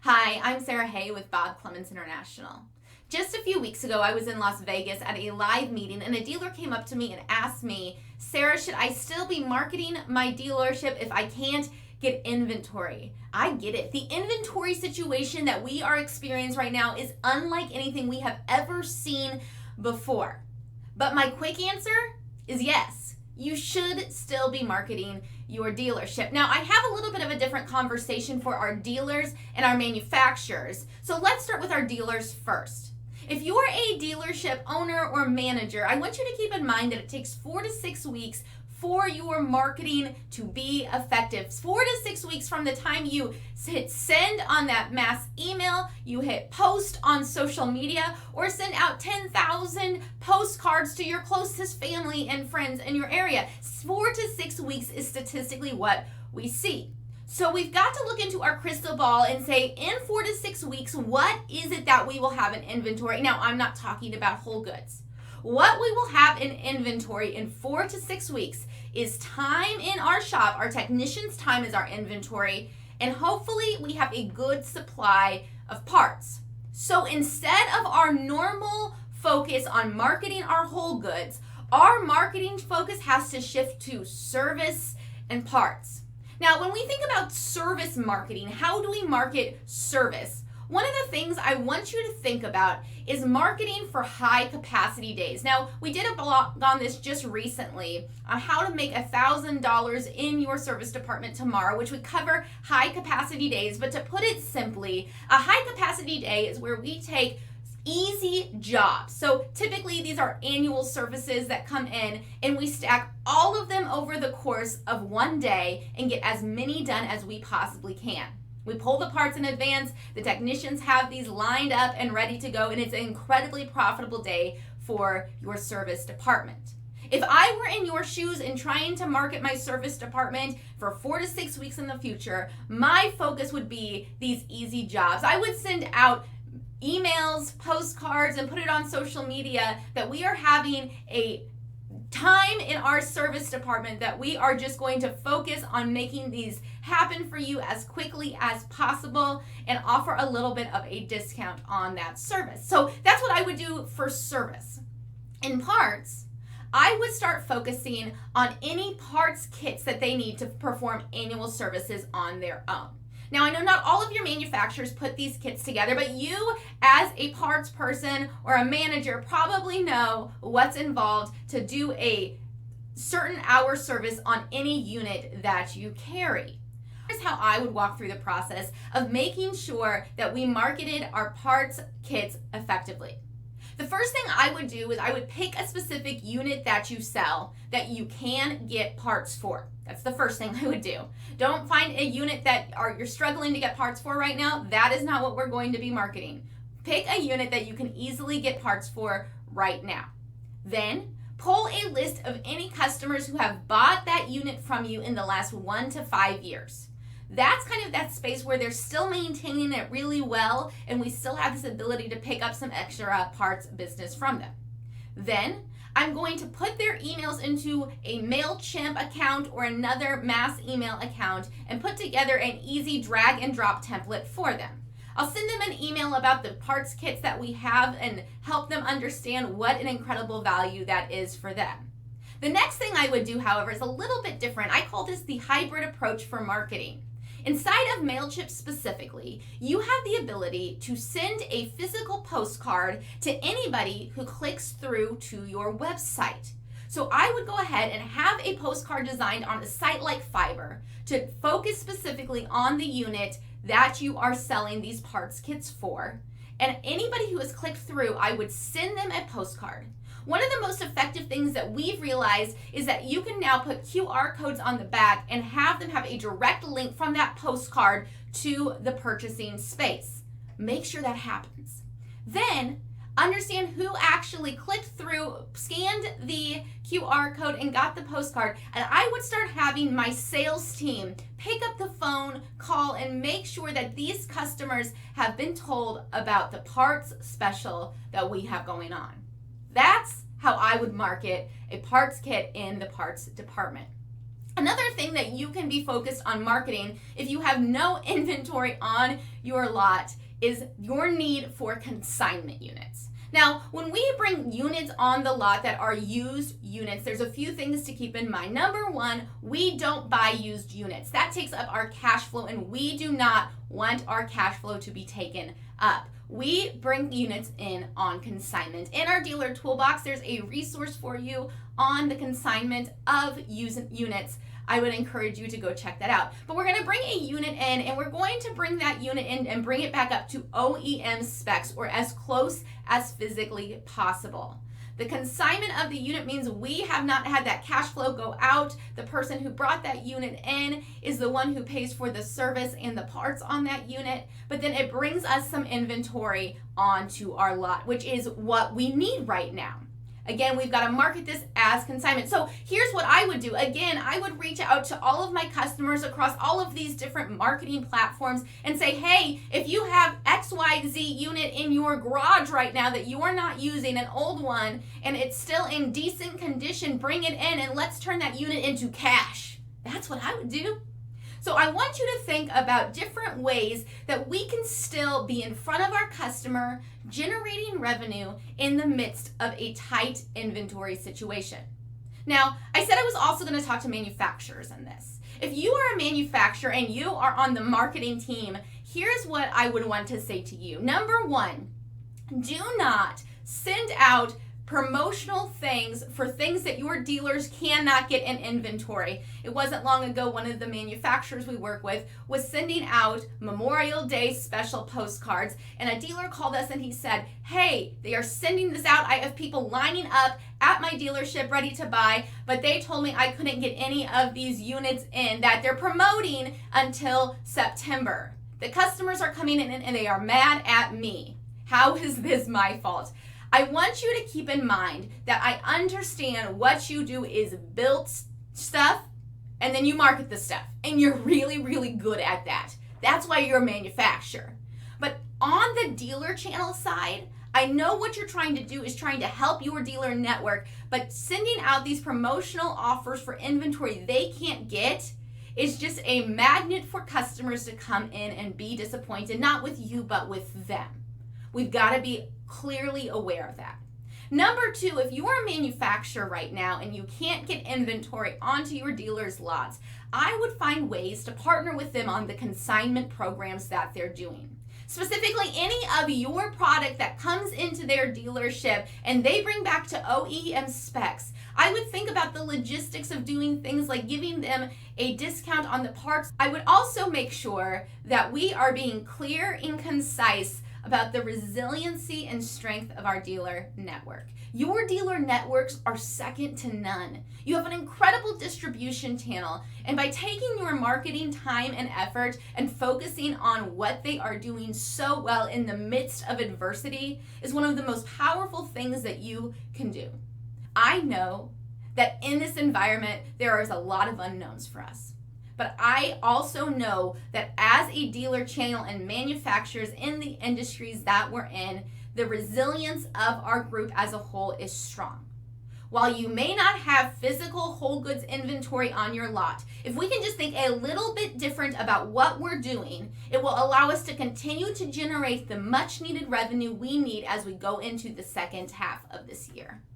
Hi, I'm Sara with Bob Clements International. Just a few weeks ago, I was in Las Vegas at a live meeting, and a dealer came up to me and asked me, Sara, should I still be marketing my dealership if I can't get inventory? I get it. The inventory situation that we are experiencing right now is unlike anything we have ever seen before. But my quick answer is yes. You should still be marketing your dealership. Now, I have a little bit of a different conversation for our dealers and our manufacturers. So let's start with our dealers first. If you're a dealership owner or manager, I want you to keep in mind that it takes 4 to 6 weeks for your marketing to be effective. 4 to 6 weeks from the time you hit send on that mass email, you hit post on social media, or send out 10,000 postcards to your closest family and friends in your area. 4 to 6 weeks is statistically what we see. So we've got to look into our crystal ball and say, in 4 to 6 weeks, what is it that we will have in inventory? Now, I'm not talking about whole goods. What we will have in inventory in 4 to 6 weeks is time in our shop. Our technicians' time is our inventory, and hopefully we have a good supply of parts. So instead of our normal focus on marketing our whole goods, our marketing focus has to shift to service and parts. Now, when we think about service marketing, how do we market service? One of the things I want you to think about is marketing for high capacity days. Now, we did a blog on this just recently on how to make $1,000 in your service department tomorrow, which would cover high capacity days. But to put it simply, a high capacity day is where we take easy jobs. So typically these are annual services that come in, and we stack all of them over the course of one day and get as many done as we possibly can. We pull the parts in advance, the technicians have these lined up and ready to go, and it's an incredibly profitable day for your service department. If I were in your shoes and trying to market my service department for 4 to 6 weeks in the future, my focus would be these easy jobs. I would send out emails, postcards, and put it on social media that we are having a time in our service department that we are just going to focus on making these happen for you as quickly as possible and offer a little bit of a discount on that service. So that's what I would do for service. In parts, I would start focusing on any parts kits that they need to perform annual services on their own. Now, I know not all of your manufacturers put these kits together, but you as a parts person or a manager probably know what's involved to do a certain hour service on any unit that you carry. Here's how I would walk through the process of making sure that we marketed our parts kits effectively. The first thing I would do is I would pick a specific unit that you sell that you can get parts for. That's the first thing I would do. Don't find a unit that you're struggling to get parts for right now. That is not what we're going to be marketing. Pick a unit that you can easily get parts for right now. Then pull a list of any customers who have bought that unit from you in the last 1 to 5 years. That's kind of that space where they're still maintaining it really well, and we still have this ability to pick up some extra parts business from them. Then I'm going to put their emails into a MailChimp account or another mass email account and put together an easy drag and drop template for them. I'll send them an email about the parts kits that we have and help them understand what an incredible value that is for them. The next thing I would do, however, is a little bit different. I call this the hybrid approach for marketing. Inside of MailChimp specifically, you have the ability to send a physical postcard to anybody who clicks through to your website. So I would go ahead and have a postcard designed on a site like Fiverr to focus specifically on the unit that you are selling these parts kits for. And anybody who has clicked through, I would send them a postcard. One of the most effective things that we've realized is that you can now put QR codes on the back and have them have a direct link from that postcard to the purchasing space. Make sure that happens. Then understand who actually clicked through, scanned the QR code, and got the postcard. And I would start having my sales team pick up the phone, call, and make sure that these customers have been told about the parts special that we have going on. That's how I would market a parts kit in the parts department. Another thing that you can be focused on marketing if you have no inventory on your lot is your need for consignment units. Now, when we bring units on the lot that are used units, there's a few things to keep in mind. Number one, we don't buy used units. That takes up our cash flow, and we do not want our cash flow to be taken up. We bring units in on consignment. In our dealer toolbox, there's a resource for you on the consignment of used units. I would encourage you to go check that out. But we're going to bring a unit in, and we're going to bring that unit in and bring it back up to OEM specs, or as close as physically possible. The consignment of the unit means we have not had that cash flow go out. The person who brought that unit in is the one who pays for the service and the parts on that unit, but then it brings us some inventory onto our lot, which is what we need right now. Again, we've got to market this as consignment. So here's what I would do. Again, I would reach out to all of my customers across all of these different marketing platforms and say, hey, if you have XYZ unit in your garage right now that you are not using, an old one, and it's still in decent condition, bring it in and let's turn that unit into cash. That's what I would do. So I want you to think about different ways that we can still be in front of our customer, generating revenue in the midst of a tight inventory situation. Now, I said I was also going to talk to manufacturers in this. If you are a manufacturer and you are on the marketing team, here's what I would want to say to you. Number one, do not send out promotional things for things that your dealers cannot get in inventory. It wasn't long ago, one of the manufacturers we work with was sending out Memorial Day special postcards, and a dealer called us and he said, hey, they are sending this out. I have people lining up at my dealership ready to buy, but they told me I couldn't get any of these units in that they're promoting until September. The customers are coming in and they are mad at me. How is this my fault? I want you to keep in mind that I understand what you do is build stuff and then you market the stuff. And you're really, really good at that. That's why you're a manufacturer. But on the dealer channel side, I know what you're trying to do is trying to help your dealer network, but sending out these promotional offers for inventory they can't get is just a magnet for customers to come in and be disappointed, not with you, but with them. We've got to be clearly aware of that. Number two, if you are a manufacturer right now and you can't get inventory onto your dealer's lots, I would find ways to partner with them on the consignment programs that they're doing. Specifically, any of your product that comes into their dealership and they bring back to OEM specs, I would think about the logistics of doing things like giving them a discount on the parts. I would also make sure that we are being clear and concise about the resiliency and strength of our dealer network. Your dealer networks are second to none. You have an incredible distribution channel, and by taking your marketing time and effort and focusing on what they are doing so well in the midst of adversity is one of the most powerful things that you can do. I know that in this environment, there is a lot of unknowns for us. But I also know that as a dealer channel and manufacturers in the industries that we're in, the resilience of our group as a whole is strong. While you may not have physical whole goods inventory on your lot, if we can just think a little bit different about what we're doing, it will allow us to continue to generate the much needed revenue we need as we go into the second half of this year.